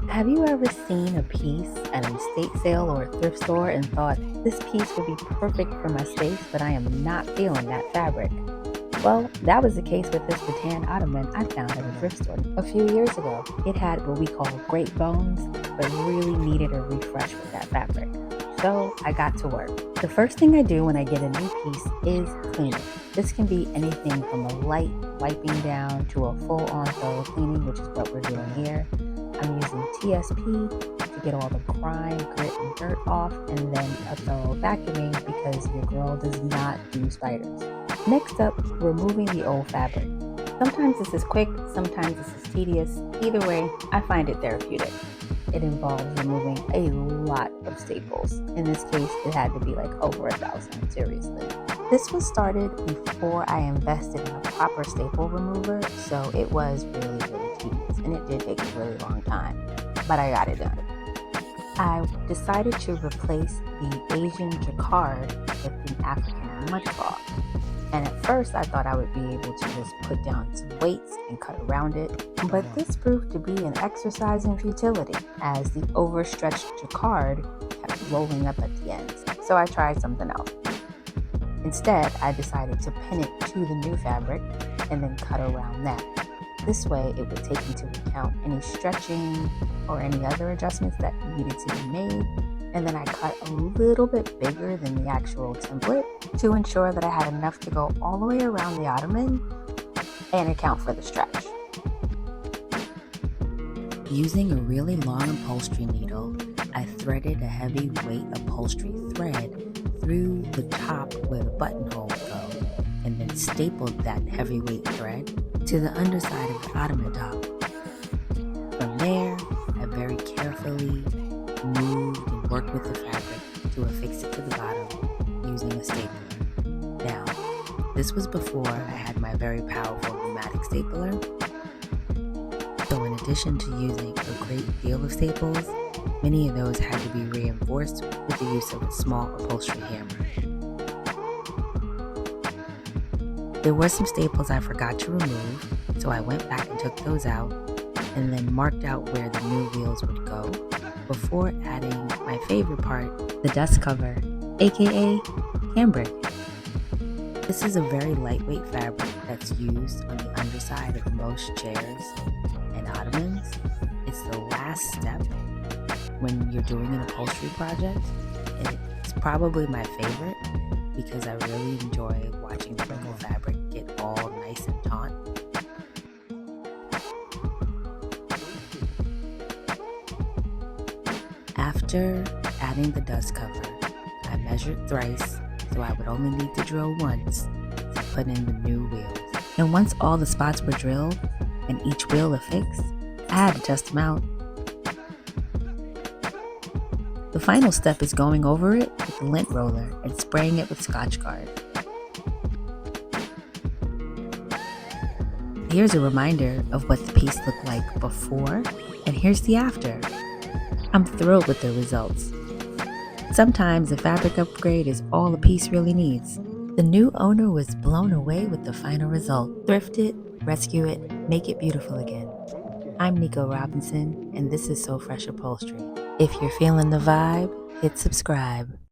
Have you ever seen a piece at an estate sale or a thrift store and thought, this piece would be perfect for my space, but I am not feeling that fabric? Well, that was the case with this rattan ottoman I found at a thrift store a few years ago. It had what we call great bones, but really needed a refresh with that fabric. So I got to work. The first thing I do when I get a new piece is clean it. This can be anything from a light wiping down to a full-on thorough cleaning, which is what we're doing here. I'm using TSP to get all the grime, grit, and dirt off, and then a thorough vacuuming because your girl does not do spiders. Next up, removing the old fabric. Sometimes this is quick, sometimes this is tedious. Either way, I find it therapeutic. It involves removing a lot of staples. In this case, it had to be like over 1,000, seriously. This was started before I invested in a proper staple remover, so it was really tedious, and it did take a really long time, but I got it done. I decided to replace the Asian Jacquard with the African Mudcloth. And at first I thought I would be able to just put down some weights and cut around it, but this proved to be an exercise in futility as the overstretched jacquard kept rolling up at the ends. So I tried something else. Instead, I decided to pin it to the new fabric and then cut around that. This way it would take into account any stretching or any other adjustments that needed to be made. And then I cut a little bit bigger than the actual template to ensure that I had enough to go all the way around the ottoman and account for the stretch. Using a really long upholstery needle, I threaded a heavy weight upholstery thread through the top where the buttonhole would go, and then stapled that heavyweight thread to the underside of the ottoman top. From there, I very carefully moved and worked with the fabric to affix it to the bottom using a stapler. Now, this was before I had my very powerful pneumatic stapler. So in addition to using a great deal of staples, many of those had to be reinforced with the use of a small upholstery hammer. There were some staples I forgot to remove, so I went back and took those out and then marked out where the new wheels would go before adding my favorite part, the dust cover, aka cambric. This is a very lightweight fabric that's used on the underside of most chairs and ottomans. It's the last step when you're doing an upholstery project, and it's probably my favorite because I really enjoy watching the wrinkled fabric get all nice and taut. After adding the dust cover, I measured thrice so I would only need to drill once to put in the new wheels. And once all the spots were drilled and each wheel affixed, I had to test them out. The final step is going over it with the lint roller and spraying it with Scotchgard. Here's a reminder of what the piece looked like before, and here's the after. I'm thrilled with the results. Sometimes a fabric upgrade is all a piece really needs. The new owner was blown away with the final result. Thrift it, rescue it, make it beautiful again. I'm Nico Robinson, and this is So Fresh Upholstery. If you're feeling the vibe, hit subscribe.